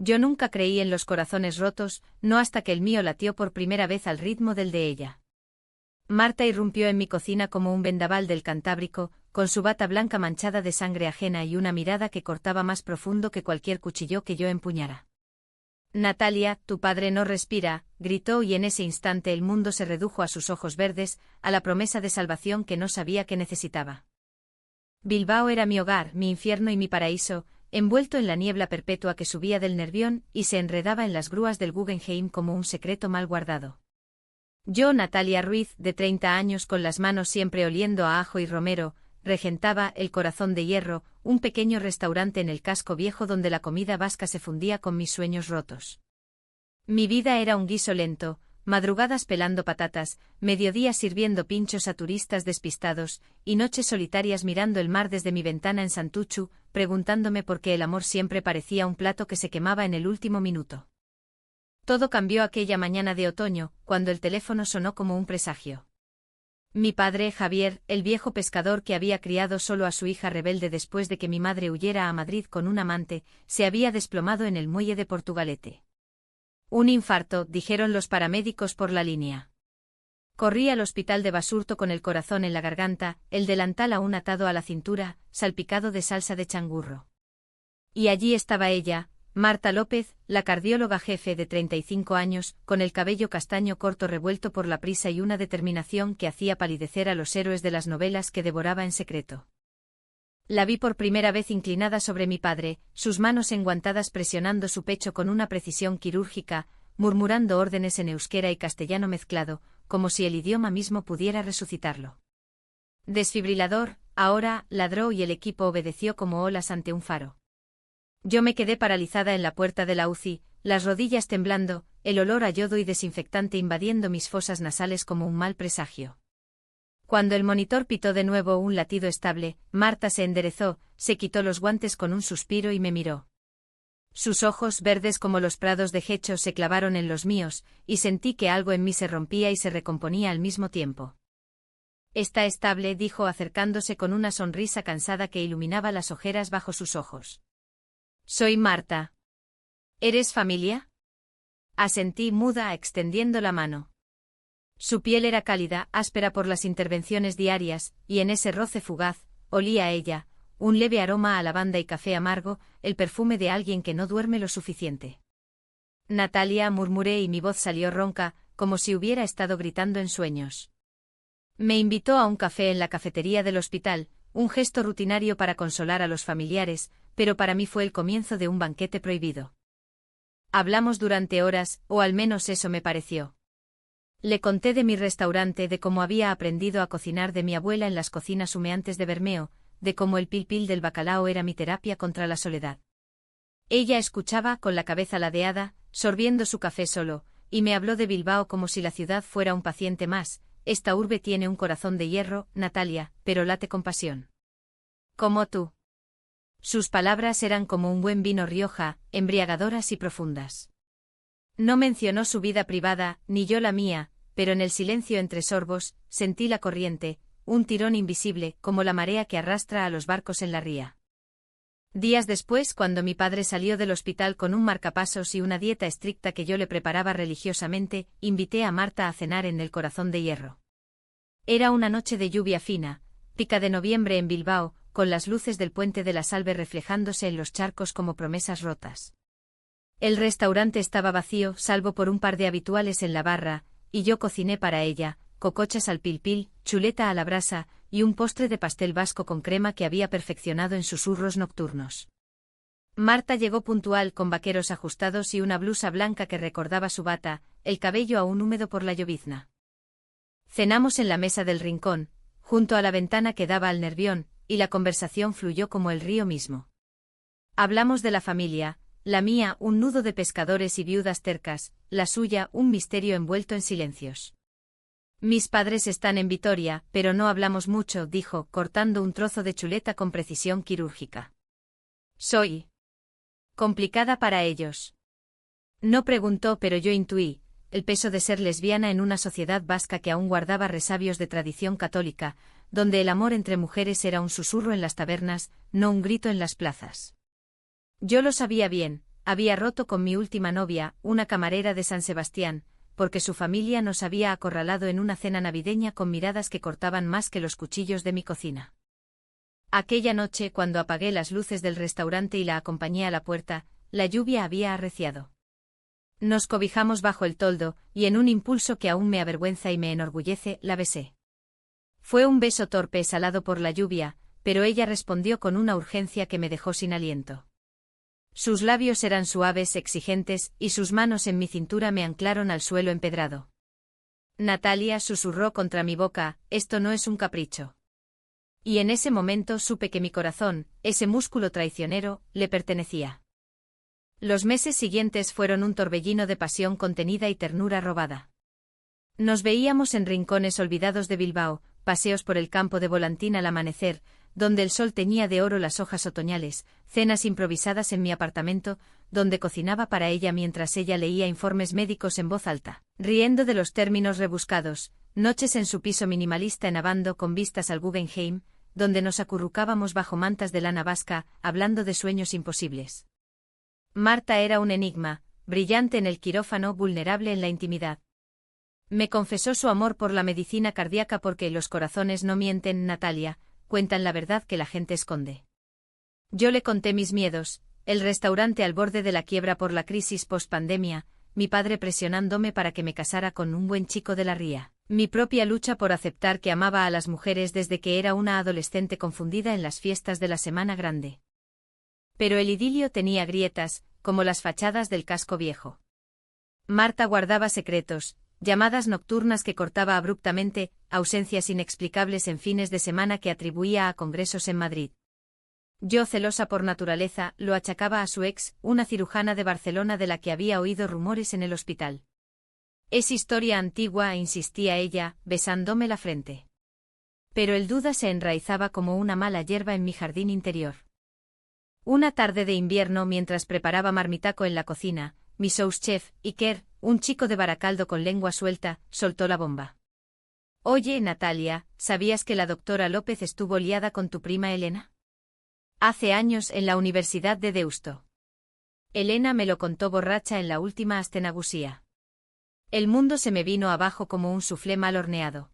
Yo nunca creí en los corazones rotos, no hasta que el mío latió por primera vez al ritmo del de ella. Marta irrumpió en mi cocina como un vendaval del Cantábrico, con su bata blanca manchada de sangre ajena y una mirada que cortaba más profundo que cualquier cuchillo que yo empuñara. «Natalia, tu padre no respira», gritó, y en ese instante el mundo se redujo a sus ojos verdes, a la promesa de salvación que no sabía que necesitaba. Bilbao era mi hogar, mi infierno y mi paraíso, envuelto en la niebla perpetua que subía del Nervión y se enredaba en las grúas del Guggenheim como un secreto mal guardado. Yo, Natalia Ruiz, de 30 años, con las manos siempre oliendo a ajo y romero, regentaba El Corazón de Hierro, un pequeño restaurante en el casco viejo donde la comida vasca se fundía con mis sueños rotos. Mi vida era un guiso lento, madrugadas pelando patatas, mediodías sirviendo pinchos a turistas despistados, y noches solitarias mirando el mar desde mi ventana en Santuchu, preguntándome por qué el amor siempre parecía un plato que se quemaba en el último minuto. Todo cambió aquella mañana de otoño, cuando el teléfono sonó como un presagio. Mi padre, Javier, el viejo pescador que había criado solo a su hija rebelde después de que mi madre huyera a Madrid con un amante, se había desplomado en el muelle de Portugalete. Un infarto, dijeron los paramédicos por la línea. Corrí al hospital de Basurto con el corazón en la garganta, el delantal aún atado a la cintura, salpicado de salsa de changurro. Y allí estaba ella, Marta López, la cardióloga jefe de 35 años, con el cabello castaño corto revuelto por la prisa y una determinación que hacía palidecer a los héroes de las novelas que devoraba en secreto. La vi por primera vez inclinada sobre mi padre, sus manos enguantadas presionando su pecho con una precisión quirúrgica, murmurando órdenes en euskera y castellano mezclado, como si el idioma mismo pudiera resucitarlo. Desfibrilador, ahora, ladró, y el equipo obedeció como olas ante un faro. Yo me quedé paralizada en la puerta de la UCI, las rodillas temblando, el olor a yodo y desinfectante invadiendo mis fosas nasales como un mal presagio. Cuando el monitor pitó de nuevo un latido estable, Marta se enderezó, se quitó los guantes con un suspiro y me miró. Sus ojos, verdes como los prados de Hecho, se clavaron en los míos, y sentí que algo en mí se rompía y se recomponía al mismo tiempo. «Está estable», dijo acercándose con una sonrisa cansada que iluminaba las ojeras bajo sus ojos. «Soy Marta». «¿Eres familia?». Asentí muda, extendiendo la mano. Su piel era cálida, áspera por las intervenciones diarias, y en ese roce fugaz, olía a ella, un leve aroma a lavanda y café amargo, el perfume de alguien que no duerme lo suficiente. «Natalia», murmuré, y mi voz salió ronca, como si hubiera estado gritando en sueños. Me invitó a un café en la cafetería del hospital, un gesto rutinario para consolar a los familiares, pero para mí fue el comienzo de un banquete prohibido. Hablamos durante horas, o al menos eso me pareció. Le conté de mi restaurante, de cómo había aprendido a cocinar de mi abuela en las cocinas humeantes de Bermeo, de cómo el pil-pil del bacalao era mi terapia contra la soledad. Ella escuchaba con la cabeza ladeada, sorbiendo su café solo, y me habló de Bilbao como si la ciudad fuera un paciente más. «Esta urbe tiene un corazón de hierro, Natalia, pero late con pasión. Como tú». Sus palabras eran como un buen vino Rioja, embriagadoras y profundas. No mencionó su vida privada, ni yo la mía, pero en el silencio entre sorbos, sentí la corriente, un tirón invisible, como la marea que arrastra a los barcos en la ría. Días después, cuando mi padre salió del hospital con un marcapasos y una dieta estricta que yo le preparaba religiosamente, invité a Marta a cenar en El Corazón de Hierro. Era una noche de lluvia fina, pica de noviembre en Bilbao, con las luces del puente de la Salve reflejándose en los charcos como promesas rotas. El restaurante estaba vacío, salvo por un par de habituales en la barra, y yo cociné para ella, cocochas al pil-pil, chuleta a la brasa, y un postre de pastel vasco con crema que había perfeccionado en susurros nocturnos. Marta llegó puntual, con vaqueros ajustados y una blusa blanca que recordaba su bata, el cabello aún húmedo por la llovizna. Cenamos en la mesa del rincón, junto a la ventana que daba al Nervión, y la conversación fluyó como el río mismo. Hablamos de la familia, la mía un nudo de pescadores y viudas tercas, la suya un misterio envuelto en silencios. «Mis padres están en Vitoria, pero no hablamos mucho», dijo, cortando un trozo de chuleta con precisión quirúrgica. «Soy complicada para ellos». No preguntó, pero yo intuí el peso de ser lesbiana en una sociedad vasca que aún guardaba resabios de tradición católica, donde el amor entre mujeres era un susurro en las tabernas, no un grito en las plazas. Yo lo sabía bien, había roto con mi última novia, una camarera de San Sebastián, porque su familia nos había acorralado en una cena navideña con miradas que cortaban más que los cuchillos de mi cocina. Aquella noche, cuando apagué las luces del restaurante y la acompañé a la puerta, la lluvia había arreciado. Nos cobijamos bajo el toldo, y en un impulso que aún me avergüenza y me enorgullece, la besé. Fue un beso torpe, salado por la lluvia, pero ella respondió con una urgencia que me dejó sin aliento. Sus labios eran suaves, exigentes, y sus manos en mi cintura me anclaron al suelo empedrado. Natalia, susurró contra mi boca, esto no es un capricho. Y en ese momento supe que mi corazón, ese músculo traicionero, le pertenecía. Los meses siguientes fueron un torbellino de pasión contenida y ternura robada. Nos veíamos en rincones olvidados de Bilbao, paseos por el campo de Volantín al amanecer, donde el sol teñía de oro las hojas otoñales, cenas improvisadas en mi apartamento, donde cocinaba para ella mientras ella leía informes médicos en voz alta, riendo de los términos rebuscados, noches en su piso minimalista en Abando con vistas al Guggenheim, donde nos acurrucábamos bajo mantas de lana vasca, hablando de sueños imposibles. Marta era un enigma, brillante en el quirófano, vulnerable en la intimidad. Me confesó su amor por la medicina cardíaca porque los corazones no mienten, Natalia, cuentan la verdad que la gente esconde. Yo le conté mis miedos, el restaurante al borde de la quiebra por la crisis post-pandemia, mi padre presionándome para que me casara con un buen chico de la ría, mi propia lucha por aceptar que amaba a las mujeres desde que era una adolescente confundida en las fiestas de la Semana Grande. Pero el idilio tenía grietas, como las fachadas del casco viejo. Marta guardaba secretos, llamadas nocturnas que cortaba abruptamente, ausencias inexplicables en fines de semana que atribuía a congresos en Madrid. Yo, celosa por naturaleza, lo achacaba a su ex, una cirujana de Barcelona de la que había oído rumores en el hospital. Es historia antigua, insistía ella, besándome la frente. Pero el duda se enraizaba como una mala hierba en mi jardín interior. Una tarde de invierno, mientras preparaba marmitaco en la cocina, mi sous-chef, Iker, un chico de Baracaldo con lengua suelta, soltó la bomba. Oye, Natalia, ¿sabías que la doctora López estuvo liada con tu prima Elena? Hace años en la Universidad de Deusto. Elena me lo contó borracha en la última astenagusía. El mundo se me vino abajo como un suflé mal horneado.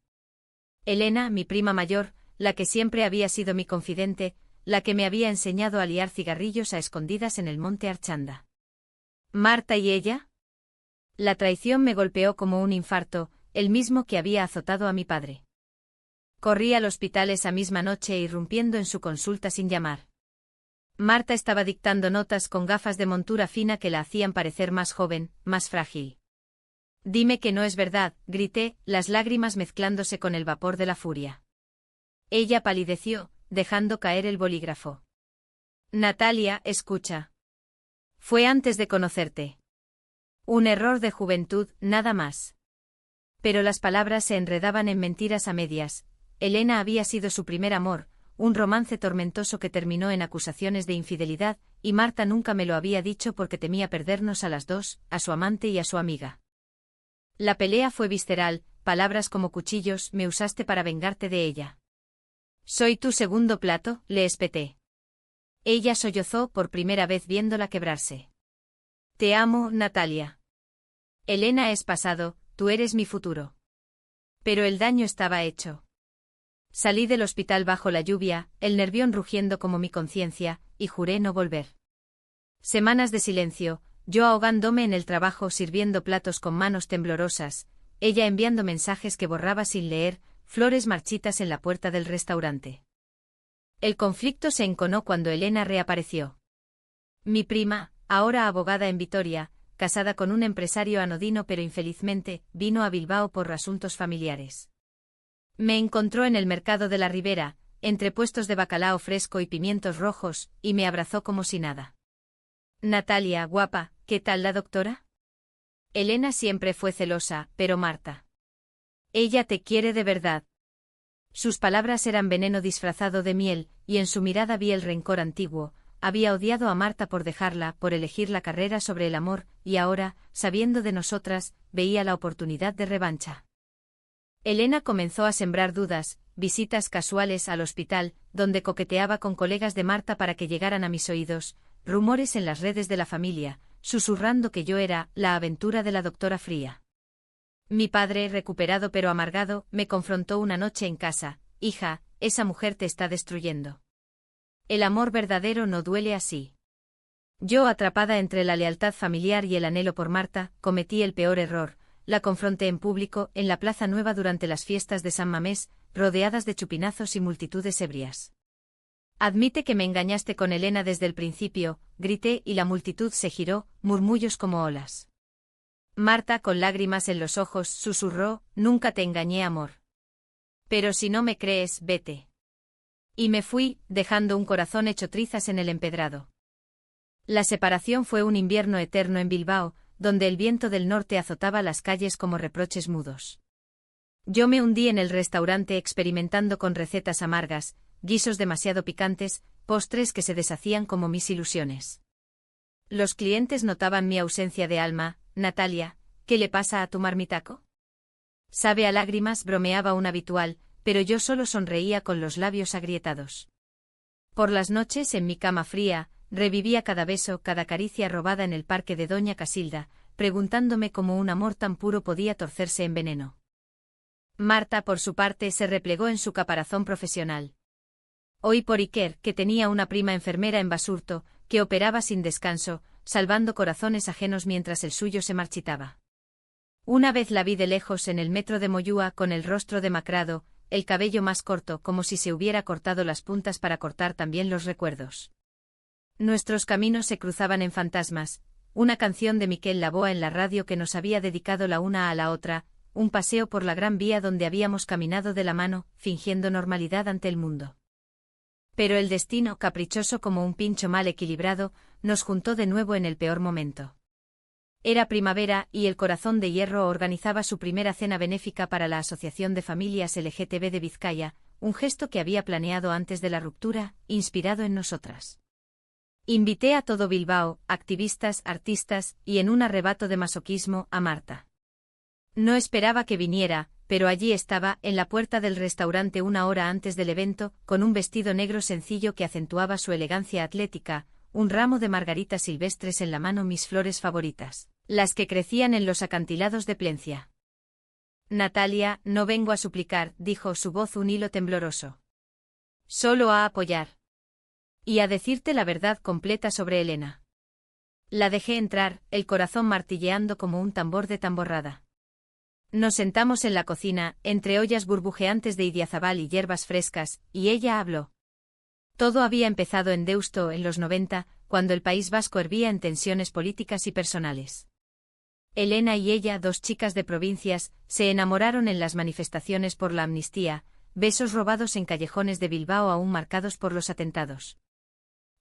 Elena, mi prima mayor, la que siempre había sido mi confidente, la que me había enseñado a liar cigarrillos a escondidas en el monte Archanda. ¿Marta y ella? La traición me golpeó como un infarto, el mismo que había azotado a mi padre. Corrí al hospital esa misma noche irrumpiendo en su consulta sin llamar. Marta estaba dictando notas con gafas de montura fina que la hacían parecer más joven, más frágil. Dime que no es verdad, grité, las lágrimas mezclándose con el vapor de la furia. Ella palideció, dejando caer el bolígrafo. Natalia, escucha. Fue antes de conocerte. Un error de juventud, nada más. Pero las palabras se enredaban en mentiras a medias. Elena había sido su primer amor, un romance tormentoso que terminó en acusaciones de infidelidad, y Marta nunca me lo había dicho porque temía perdernos a las dos, a su amante y a su amiga. La pelea fue visceral, palabras como cuchillos, me usaste para vengarte de ella. Soy tu segundo plato, le espeté. Ella sollozó por primera vez viéndola quebrarse. Te amo, Natalia. Elena es pasado, tú eres mi futuro. Pero el daño estaba hecho. Salí del hospital bajo la lluvia, el nervión rugiendo como mi conciencia, y juré no volver. Semanas de silencio, yo ahogándome en el trabajo sirviendo platos con manos temblorosas, ella enviando mensajes que borraba sin leer, flores marchitas en la puerta del restaurante. El conflicto se enconó cuando Elena reapareció. Mi prima, ahora abogada en Vitoria, casada con un empresario anodino pero infelizmente, vino a Bilbao por asuntos familiares. Me encontró en el mercado de la Ribera, entre puestos de bacalao fresco y pimientos rojos, y me abrazó como si nada. Natalia, guapa, ¿qué tal la doctora? Elena siempre fue celosa, pero Marta. Ella te quiere de verdad. Sus palabras eran veneno disfrazado de miel, y en su mirada vi el rencor antiguo. Había odiado a Marta por dejarla, por elegir la carrera sobre el amor, y ahora, sabiendo de nosotras, veía la oportunidad de revancha. Elena comenzó a sembrar dudas, visitas casuales al hospital, donde coqueteaba con colegas de Marta para que llegaran a mis oídos, rumores en las redes de la familia, susurrando que yo era la aventura de la doctora Fría. Mi padre, recuperado pero amargado, me confrontó una noche en casa: hija, esa mujer te está destruyendo. El amor verdadero no duele así. Yo, atrapada entre la lealtad familiar y el anhelo por Marta, cometí el peor error: la confronté en público, en la Plaza Nueva durante las fiestas de San Mamés, rodeadas de chupinazos y multitudes ebrias. Admite que me engañaste con Elena desde el principio, grité, y la multitud se giró, murmullos como olas. Marta, con lágrimas en los ojos, susurró: nunca te engañé, amor. Pero si no me crees, vete. Y me fui, dejando un corazón hecho trizas en el empedrado. La separación fue un invierno eterno en Bilbao, donde el viento del norte azotaba las calles como reproches mudos. Yo me hundí en el restaurante experimentando con recetas amargas, guisos demasiado picantes, postres que se deshacían como mis ilusiones. Los clientes notaban mi ausencia de alma. Natalia, ¿qué le pasa a tu marmitaco? Sabe a lágrimas, bromeaba un habitual, pero yo solo sonreía con los labios agrietados. Por las noches, en mi cama fría, revivía cada beso, cada caricia robada en el parque de Doña Casilda, preguntándome cómo un amor tan puro podía torcerse en veneno. Marta, por su parte, se replegó en su caparazón profesional. Oí por Iker que tenía una prima enfermera en Basurto, que operaba sin descanso, salvando corazones ajenos mientras el suyo se marchitaba. Una vez la vi de lejos en el metro de Moyúa con el rostro demacrado, el cabello más corto, como si se hubiera cortado las puntas para cortar también los recuerdos. Nuestros caminos se cruzaban en fantasmas, una canción de Miquel Laboa en la radio que nos había dedicado la una a la otra, un paseo por la Gran Vía donde habíamos caminado de la mano, fingiendo normalidad ante el mundo. Pero el destino, caprichoso como un pincho mal equilibrado, nos juntó de nuevo en el peor momento. Era primavera, y el Corazón de Hierro organizaba su primera cena benéfica para la Asociación de Familias LGTB de Vizcaya, un gesto que había planeado antes de la ruptura, inspirado en nosotras. Invité a todo Bilbao, activistas, artistas, y en un arrebato de masoquismo, a Marta. No esperaba que viniera, pero allí estaba, en la puerta del restaurante una hora antes del evento, con un vestido negro sencillo que acentuaba su elegancia atlética, un ramo de margaritas silvestres en la mano, mis flores favoritas, las que crecían en los acantilados de Plencia. Natalia, no vengo a suplicar, dijo, su voz un hilo tembloroso. Solo a apoyar. Y a decirte la verdad completa sobre Elena. La dejé entrar, el corazón martilleando como un tambor de tamborrada. Nos sentamos en la cocina, entre ollas burbujeantes de idiazabal y hierbas frescas, y ella habló. Todo había empezado en Deusto en los 90, cuando el País Vasco hervía en tensiones políticas y personales. Elena y ella, dos chicas de provincias, se enamoraron en las manifestaciones por la amnistía, besos robados en callejones de Bilbao aún marcados por los atentados.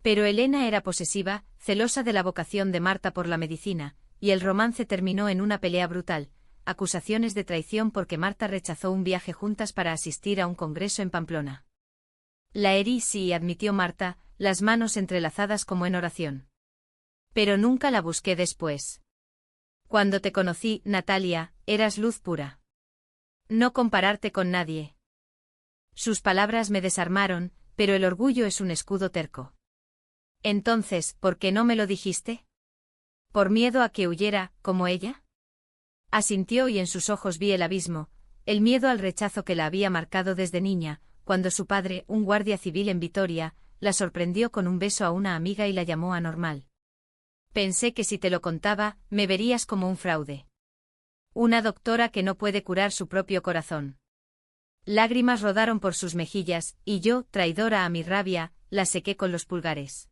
Pero Elena era posesiva, celosa de la vocación de Marta por la medicina, y el romance terminó en una pelea brutal, acusaciones de traición porque Marta rechazó un viaje juntas para asistir a un congreso en Pamplona. La herí, sí, admitió Marta, las manos entrelazadas como en oración. Pero nunca la busqué después. Cuando te conocí, Natalia, eras luz pura. No compararte con nadie. Sus palabras me desarmaron, pero el orgullo es un escudo terco. Entonces, ¿por qué no me lo dijiste? ¿Por miedo a que huyera, como ella? Asintió y en sus ojos vi el abismo, el miedo al rechazo que la había marcado desde niña, cuando su padre, un guardia civil en Vitoria, la sorprendió con un beso a una amiga y la llamó anormal. Pensé que si te lo contaba, me verías como un fraude. Una doctora que no puede curar su propio corazón. Lágrimas rodaron por sus mejillas, y yo, traidora a mi rabia, la sequé con los pulgares.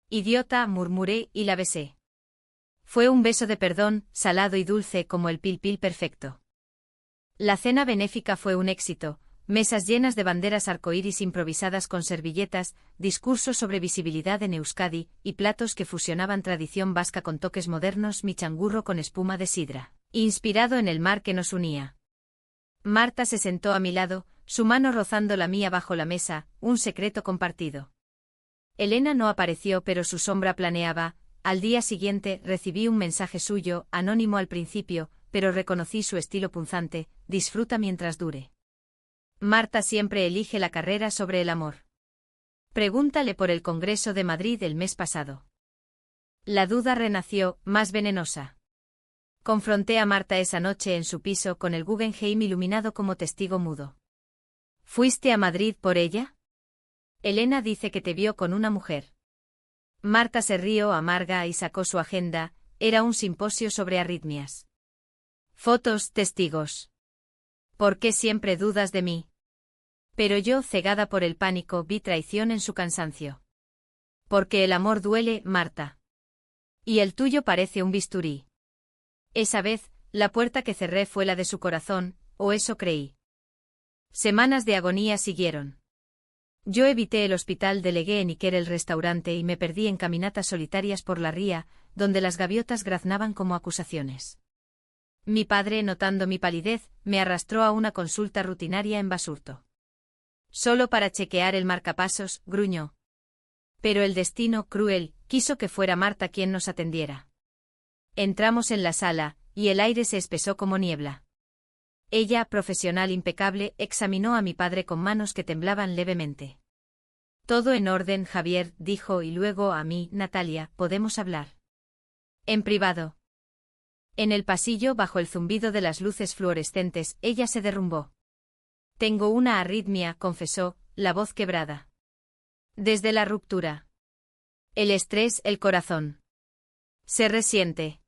Idiota, murmuré, y la besé. Fue un beso de perdón, salado y dulce como el pil pil perfecto. La cena benéfica fue un éxito, mesas llenas de banderas arcoíris improvisadas con servilletas, discursos sobre visibilidad en Euskadi, y platos que fusionaban tradición vasca con toques modernos, mi changurro con espuma de sidra, inspirado en el mar que nos unía. Marta se sentó a mi lado, su mano rozando la mía bajo la mesa, un secreto compartido. Elena no apareció, pero su sombra planeaba. Al día siguiente recibí un mensaje suyo, anónimo al principio, pero reconocí su estilo punzante: disfruta mientras dure. Marta siempre elige la carrera sobre el amor. Pregúntale por el Congreso de Madrid el mes pasado. La duda renació, más venenosa. Confronté a Marta esa noche en su piso con el Guggenheim iluminado como testigo mudo. ¿Fuiste a Madrid por ella? Elena dice que te vio con una mujer. Marta se rió amarga y sacó su agenda, era un simposio sobre arritmias. Fotos, testigos. ¿Por qué siempre dudas de mí? Pero yo, cegada por el pánico, vi traición en su cansancio. Porque el amor duele, Marta. Y el tuyo parece un bisturí. Esa vez, la puerta que cerré fue la de su corazón, o eso creí. Semanas de agonía siguieron. Yo evité el hospital, delegué en Iker el restaurante y me perdí en caminatas solitarias por la ría, donde las gaviotas graznaban como acusaciones. Mi padre, notando mi palidez, me arrastró a una consulta rutinaria en Basurto. Solo para chequear el marcapasos, gruñó. Pero el destino, cruel, quiso que fuera Marta quien nos atendiera. Entramos en la sala, y el aire se espesó como niebla. Ella, profesional impecable, examinó a mi padre con manos que temblaban levemente. Todo en orden, Javier, dijo, y luego a mí, Natalia, ¿podemos hablar? En privado. En el pasillo, bajo el zumbido de las luces fluorescentes, ella se derrumbó. Tengo una arritmia, confesó, la voz quebrada. Desde la ruptura. El estrés, el corazón. Se resiente.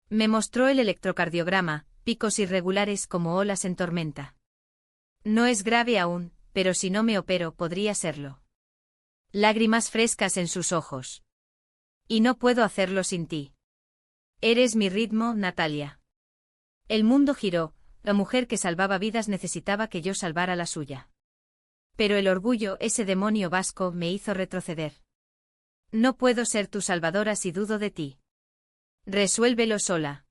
Me mostró el electrocardiograma, picos irregulares como olas en tormenta. No es grave aún, pero si no me opero podría serlo. Lágrimas frescas en sus ojos. Y no puedo hacerlo sin ti. Eres mi ritmo, Natalia. El mundo giró, la mujer que salvaba vidas necesitaba que yo salvara la suya. Pero el orgullo, ese demonio vasco, me hizo retroceder. No puedo ser tu salvadora si dudo de ti. Resuélvelo sola.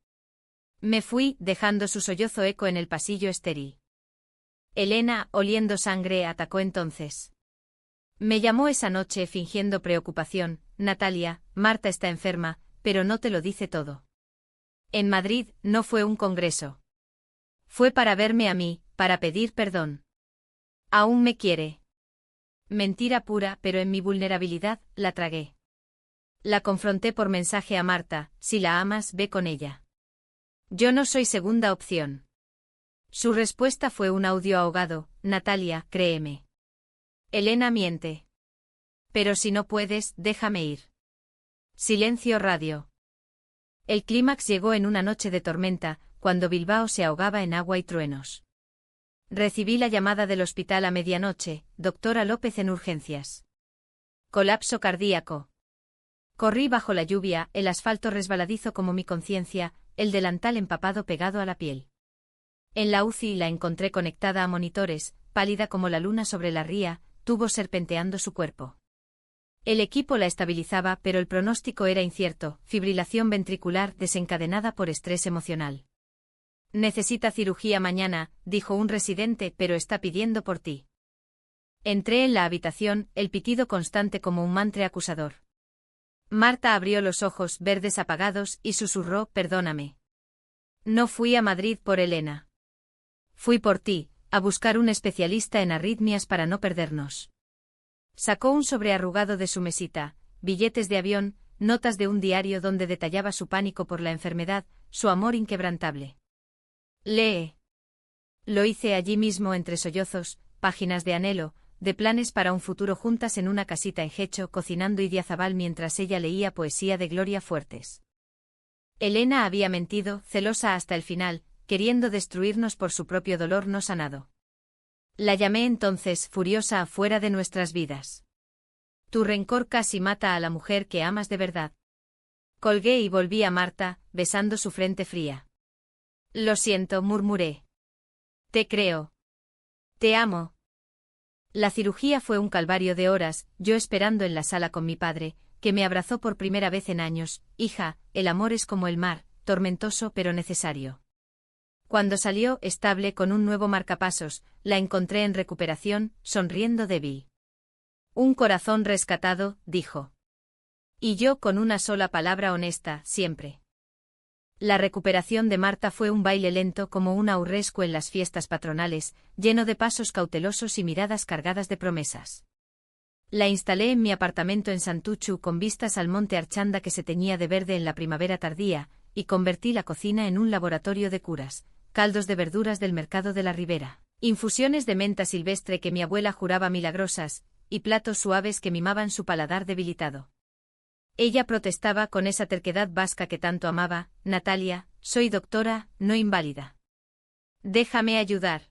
Me fui, dejando su sollozo eco en el pasillo estéril. Elena, oliendo sangre, atacó entonces. Me llamó esa noche fingiendo preocupación, Natalia, Marta está enferma, pero no te lo dice todo. En Madrid, no fue un congreso. Fue para verme a mí, para pedir perdón. Aún me quiere. Mentira pura, pero en mi vulnerabilidad, la tragué. La confronté por mensaje a Marta, si la amas, ve con ella. Yo no soy segunda opción. Su respuesta fue un audio ahogado, Natalia, créeme. Elena miente. Pero si no puedes, déjame ir. Silencio radio. El clímax llegó en una noche de tormenta, cuando Bilbao se ahogaba en agua y truenos. Recibí la llamada del hospital a medianoche, doctora López en urgencias. Colapso cardíaco. Corrí bajo la lluvia, el asfalto resbaladizo como mi conciencia, el delantal empapado pegado a la piel. En la UCI la encontré conectada a monitores, pálida como la luna sobre la ría, tubos serpenteando su cuerpo. El equipo la estabilizaba, pero el pronóstico era incierto, fibrilación ventricular desencadenada por estrés emocional. Necesita cirugía mañana, dijo un residente, pero está pidiendo por ti. Entré en la habitación, el pitido constante como un mantra acusador. Marta abrió los ojos verdes apagados y susurró, perdóname. No fui a Madrid por Elena. Fui por ti, a buscar un especialista en arritmias para no perdernos. Sacó un sobre arrugado de su mesita, billetes de avión, notas de un diario donde detallaba su pánico por la enfermedad, su amor inquebrantable. Lee. Lo hice allí mismo entre sollozos, páginas de anhelo, de planes para un futuro juntas en una casita en Gecho cocinando Idiazabal mientras ella leía poesía de Gloria Fuertes. Elena había mentido, celosa hasta el final, queriendo destruirnos por su propio dolor no sanado. La llamé entonces, furiosa, afuera de nuestras vidas. Tu rencor casi mata a la mujer que amas de verdad. Colgué y volví a Marta, besando su frente fría. Lo siento, murmuré. Te creo. Te amo. La cirugía fue un calvario de horas, yo esperando en la sala con mi padre, que me abrazó por primera vez en años. Hija, el amor es como el mar, tormentoso pero necesario. Cuando salió, estable con un nuevo marcapasos, la encontré en recuperación, sonriendo débil. Un corazón rescatado, dijo. Y yo con una sola palabra honesta, siempre. La recuperación de Marta fue un baile lento como un aurrescu en las fiestas patronales, lleno de pasos cautelosos y miradas cargadas de promesas. La instalé en mi apartamento en Santuchu con vistas al monte Archanda que se teñía de verde en la primavera tardía, y convertí la cocina en un laboratorio de curas, caldos de verduras del mercado de la Ribera, infusiones de menta silvestre que mi abuela juraba milagrosas, y platos suaves que mimaban su paladar debilitado. Ella protestaba con esa terquedad vasca que tanto amaba: Natalia, soy doctora, no inválida. Déjame ayudar.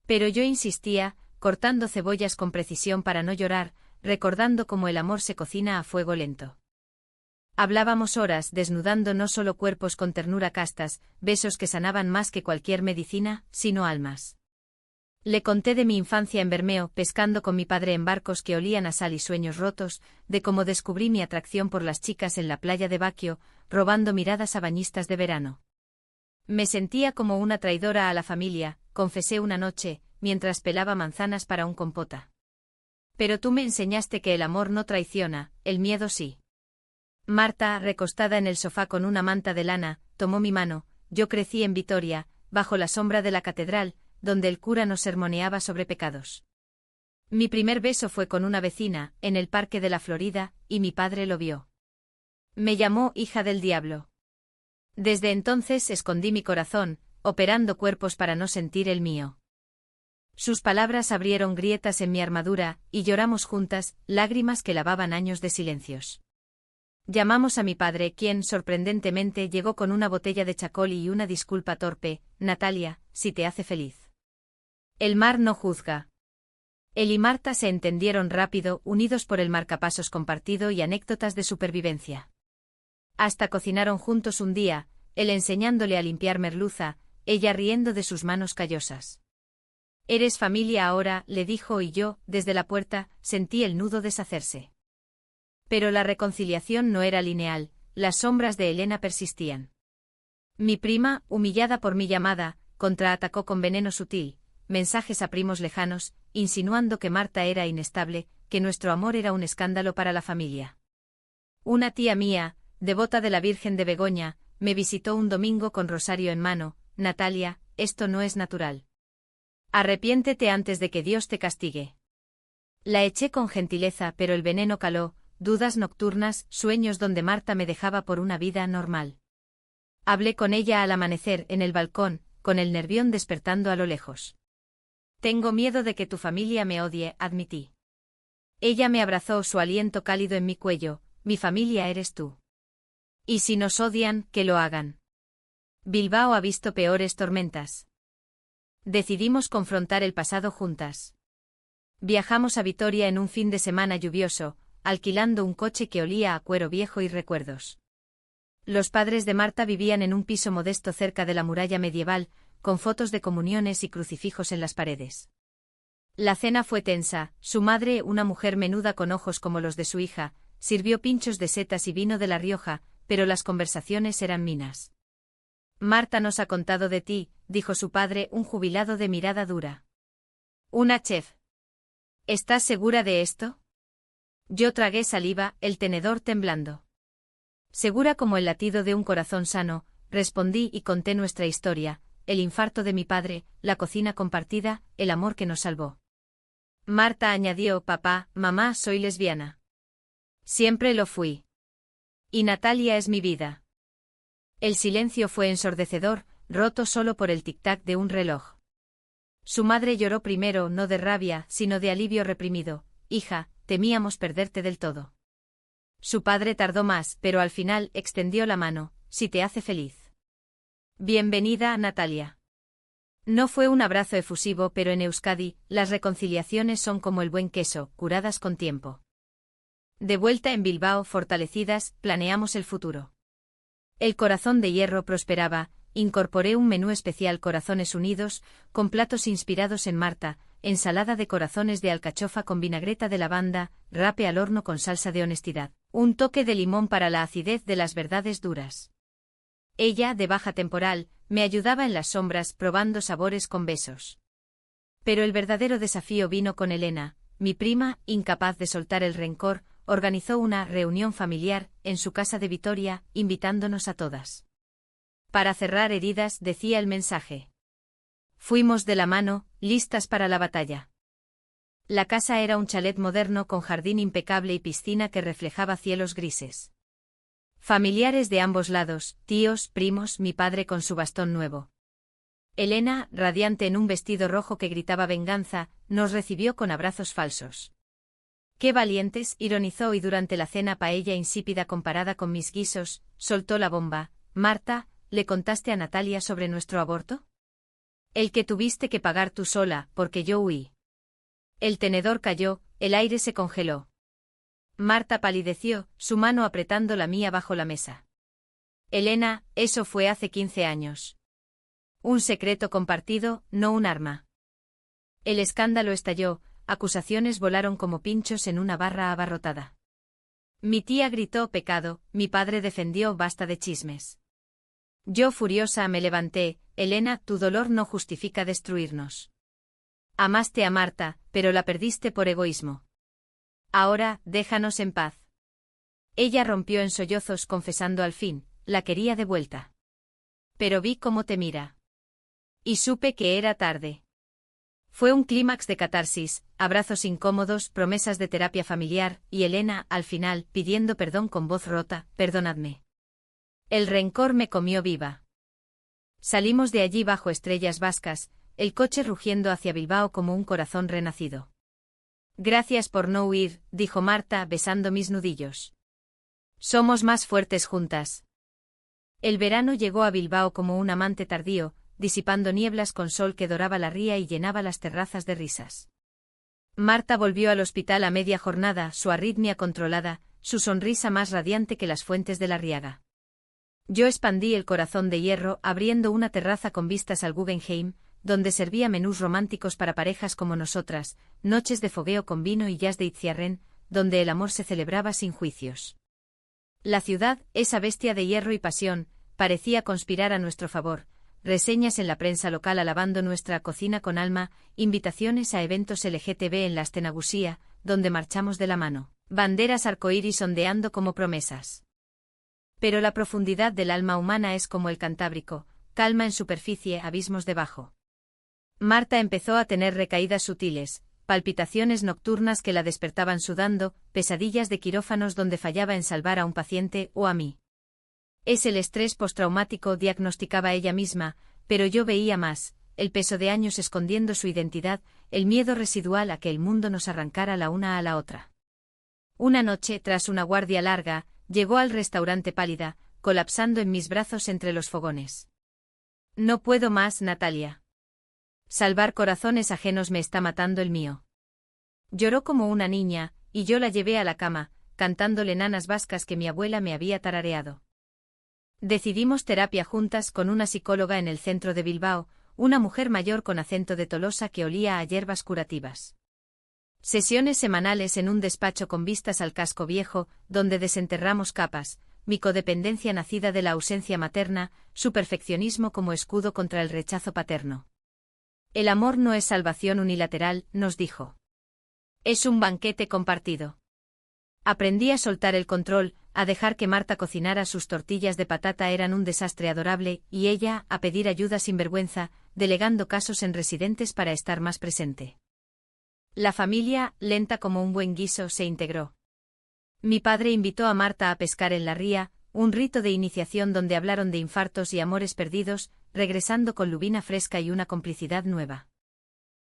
Pero yo insistía, cortando cebollas con precisión para no llorar, recordando cómo el amor se cocina a fuego lento. Hablábamos horas, desnudando no solo cuerpos con ternura castas, besos que sanaban más que cualquier medicina, sino almas. Le conté de mi infancia en Bermeo, pescando con mi padre en barcos que olían a sal y sueños rotos, de cómo descubrí mi atracción por las chicas en la playa de Baquio, robando miradas a bañistas de verano. Me sentía como una traidora a la familia, confesé una noche, mientras pelaba manzanas para un compota. Pero tú me enseñaste que el amor no traiciona, el miedo sí. Marta, recostada en el sofá con una manta de lana, tomó mi mano. Yo crecí en Vitoria, bajo la sombra de la catedral, donde el cura nos sermoneaba sobre pecados. Mi primer beso fue con una vecina, en el Parque de la Florida, y mi padre lo vio. Me llamó hija del diablo. Desde entonces escondí mi corazón, operando cuerpos para no sentir el mío. Sus palabras abrieron grietas en mi armadura, y lloramos juntas, lágrimas que lavaban años de silencios. Llamamos a mi padre, quien, sorprendentemente, llegó con una botella de Chacol y una disculpa torpe: Natalia, si te hace feliz. El mar no juzga. Él y Marta se entendieron rápido, unidos por el marcapasos compartido y anécdotas de supervivencia. Hasta cocinaron juntos un día, él enseñándole a limpiar merluza, ella riendo de sus manos callosas. Eres familia ahora, le dijo, y yo, desde la puerta, sentí el nudo deshacerse. Pero la reconciliación no era lineal, las sombras de Elena persistían. Mi prima, humillada por mi llamada, contraatacó con veneno sutil, mensajes a primos lejanos, insinuando que Marta era inestable, que nuestro amor era un escándalo para la familia. Una tía mía, devota de la Virgen de Begoña, me visitó un domingo con rosario en mano: Natalia, esto no es natural. Arrepiéntete antes de que Dios te castigue. La eché con gentileza, pero el veneno caló: dudas nocturnas, sueños donde Marta me dejaba por una vida normal. Hablé con ella al amanecer, en el balcón, con el nervión despertando a lo lejos. Tengo miedo de que tu familia me odie, admití. Ella me abrazó, su aliento cálido en mi cuello: mi familia eres tú. Y si nos odian, que lo hagan. Bilbao ha visto peores tormentas. Decidimos confrontar el pasado juntas. Viajamos a Vitoria en un fin de semana lluvioso, alquilando un coche que olía a cuero viejo y recuerdos. Los padres de Marta vivían en un piso modesto cerca de la muralla medieval, con fotos de comuniones y crucifijos en las paredes. La cena fue tensa. Su madre, una mujer menuda con ojos como los de su hija, sirvió pinchos de setas y vino de La Rioja, pero las conversaciones eran minas. Marta nos ha contado de ti, dijo su padre, un jubilado de mirada dura. Una chef. ¿Estás segura de esto? Yo tragué saliva, el tenedor temblando. Segura como el latido de un corazón sano, respondí y conté nuestra historia: el infarto de mi padre, la cocina compartida, el amor que nos salvó. Marta añadió: papá, mamá, soy lesbiana. Siempre lo fui. Y Natalia es mi vida. El silencio fue ensordecedor, roto solo por el tic-tac de un reloj. Su madre lloró primero, no de rabia, sino de alivio reprimido: hija, temíamos perderte del todo. Su padre tardó más, pero al final extendió la mano: si te hace feliz. Bienvenida, Natalia. No fue un abrazo efusivo, pero en Euskadi, las reconciliaciones son como el buen queso, curadas con tiempo. De vuelta en Bilbao, fortalecidas, planeamos el futuro. El corazón de hierro prosperaba. Incorporé un menú especial: corazones unidos, con platos inspirados en Marta, ensalada de corazones de alcachofa con vinagreta de lavanda, rape al horno con salsa de honestidad, un toque de limón para la acidez de las verdades duras. Ella, de baja temporal, me ayudaba en las sombras, probando sabores con besos. Pero el verdadero desafío vino con Elena. Mi prima, incapaz de soltar el rencor, organizó una reunión familiar en su casa de Vitoria, invitándonos a todas. Para cerrar heridas, decía el mensaje. Fuimos de la mano, listas para la batalla. La casa era un chalet moderno con jardín impecable y piscina que reflejaba cielos grises. Familiares de ambos lados, tíos, primos, mi padre con su bastón nuevo. Elena, radiante en un vestido rojo que gritaba venganza, nos recibió con abrazos falsos. ¡Qué valientes!, ironizó, y durante la cena paella insípida comparada con mis guisos, soltó la bomba. Marta, ¿le contaste a Natalia sobre nuestro aborto? El que tuviste que pagar tú sola, porque yo huí. El tenedor cayó, el aire se congeló. Marta palideció, su mano apretando la mía bajo la mesa. Elena, eso fue hace 15 años. Un secreto compartido, no un arma. El escándalo estalló, acusaciones volaron como pinchos en una barra abarrotada. Mi tía gritó pecado, mi padre defendió basta de chismes. Yo furiosa me levanté, Elena, tu dolor no justifica destruirnos. Amaste a Marta, pero la perdiste por egoísmo. Ahora, déjanos en paz. Ella rompió en sollozos confesando al fin, la quería de vuelta. Pero vi cómo te mira. Y supe que era tarde. Fue un clímax de catarsis, abrazos incómodos, promesas de terapia familiar, y Elena, al final, pidiendo perdón con voz rota, perdonadme. El rencor me comió viva. Salimos de allí bajo estrellas vascas, el coche rugiendo hacia Bilbao como un corazón renacido. Gracias por no huir, dijo Marta, besando mis nudillos. Somos más fuertes juntas. El verano llegó a Bilbao como un amante tardío, disipando nieblas con sol que doraba la ría y llenaba las terrazas de risas. Marta volvió al hospital a media jornada, su arritmia controlada, su sonrisa más radiante que las fuentes de la Riaga. Yo expandí el corazón de hierro abriendo una terraza con vistas al Guggenheim, donde servía menús románticos para parejas como nosotras, noches de fogueo con vino y jazz de Itziarren, donde el amor se celebraba sin juicios. La ciudad, esa bestia de hierro y pasión, parecía conspirar a nuestro favor. Reseñas en la prensa local alabando nuestra cocina con alma, invitaciones a eventos LGTB en la Stenagusía, donde marchamos de la mano, banderas arcoíris ondeando como promesas. Pero la profundidad del alma humana es como el Cantábrico, calma en superficie, abismos debajo. Marta empezó a tener recaídas sutiles, palpitaciones nocturnas que la despertaban sudando, pesadillas de quirófanos donde fallaba en salvar a un paciente o a mí. Es el estrés postraumático, diagnosticaba ella misma, pero yo veía más, el peso de años escondiendo su identidad, el miedo residual a que el mundo nos arrancara la una a la otra. Una noche, tras una guardia larga, llegó al restaurante pálida, colapsando en mis brazos entre los fogones. No puedo más, Natalia. Salvar corazones ajenos me está matando el mío. Lloró como una niña, y yo la llevé a la cama, cantándole nanas vascas que mi abuela me había tarareado. Decidimos terapia juntas con una psicóloga en el centro de Bilbao, una mujer mayor con acento de Tolosa que olía a hierbas curativas. Sesiones semanales en un despacho con vistas al casco viejo, donde desenterramos capas, mi codependencia nacida de la ausencia materna, su perfeccionismo como escudo contra el rechazo paterno. El amor no es salvación unilateral, nos dijo. Es un banquete compartido. Aprendí a soltar el control, a dejar que Marta cocinara sus tortillas de patata eran un desastre adorable, y ella, a pedir ayuda sin vergüenza, delegando casos en residentes para estar más presente. La familia, lenta como un buen guiso, se integró. Mi padre invitó a Marta a pescar en la ría, un rito de iniciación donde hablaron de infartos y amores perdidos, regresando con lubina fresca y una complicidad nueva.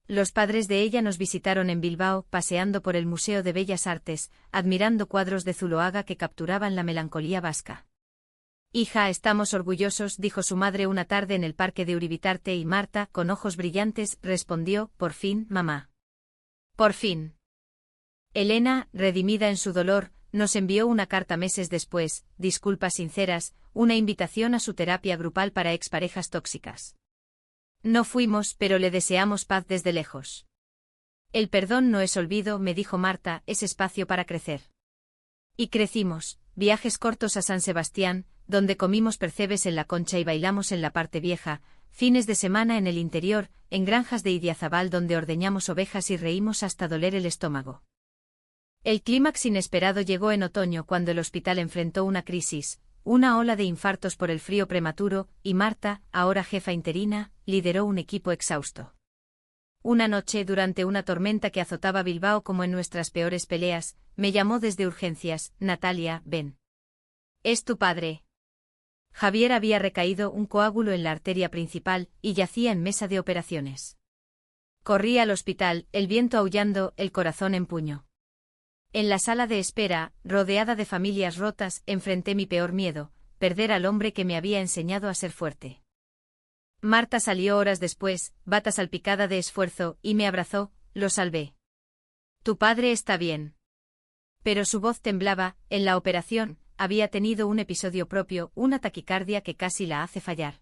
Los padres de ella nos visitaron en Bilbao, paseando por el Museo de Bellas Artes, admirando cuadros de Zuloaga que capturaban la melancolía vasca. Hija, estamos orgullosos, dijo su madre una tarde en el parque de Uribitarte y Marta, con ojos brillantes, respondió, por fin, mamá. Por fin. Elena, redimida en su dolor, nos envió una carta meses después, disculpas sinceras, una invitación a su terapia grupal para exparejas tóxicas. No fuimos, pero le deseamos paz desde lejos. El perdón no es olvido, me dijo Marta, es espacio para crecer. Y crecimos, viajes cortos a San Sebastián, donde comimos percebes en la Concha y bailamos en la parte vieja, fines de semana en el interior, en granjas de Idiazabal donde ordeñamos ovejas y reímos hasta doler el estómago. El clímax inesperado llegó en otoño cuando el hospital enfrentó una crisis, una ola de infartos por el frío prematuro, y Marta, ahora jefa interina, lideró un equipo exhausto. Una noche, durante una tormenta que azotaba Bilbao como en nuestras peores peleas, me llamó desde urgencias: Natalia, ven. Es tu padre. Javier había recaído un coágulo en la arteria principal y yacía en mesa de operaciones. Corrí al hospital, el viento aullando, el corazón en puño. En la sala de espera, rodeada de familias rotas, enfrenté mi peor miedo: perder al hombre que me había enseñado a ser fuerte. Marta salió horas después, bata salpicada de esfuerzo, y me abrazó. Lo salvé. Tu padre está bien. Pero su voz temblaba. En la operación, había tenido un episodio propio, una taquicardia que casi la hace fallar.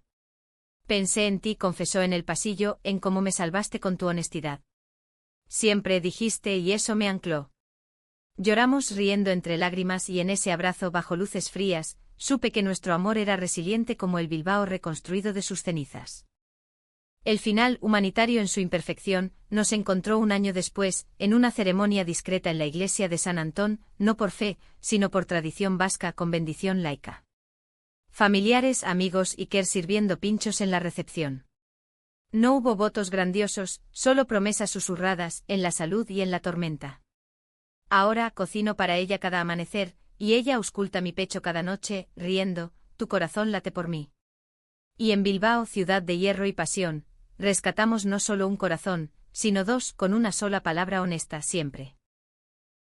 Pensé en ti, confesó en el pasillo, en cómo me salvaste con tu honestidad. Siempre dijiste, y eso me ancló. Lloramos riendo entre lágrimas, y en ese abrazo bajo luces frías, supe que nuestro amor era resiliente como el Bilbao reconstruido de sus cenizas. El final, humanitario en su imperfección, nos encontró un año después, en una ceremonia discreta en la iglesia de San Antón, no por fe, sino por tradición vasca, con bendición laica. Familiares, amigos, Iker sirviendo pinchos en la recepción. No hubo votos grandiosos, solo promesas susurradas, en la salud y en la tormenta. Ahora cocino para ella cada amanecer, y ella ausculta mi pecho cada noche, riendo: tu corazón late por mí. Y en Bilbao, ciudad de hierro y pasión, rescatamos no solo un corazón, sino dos, con una sola palabra honesta siempre.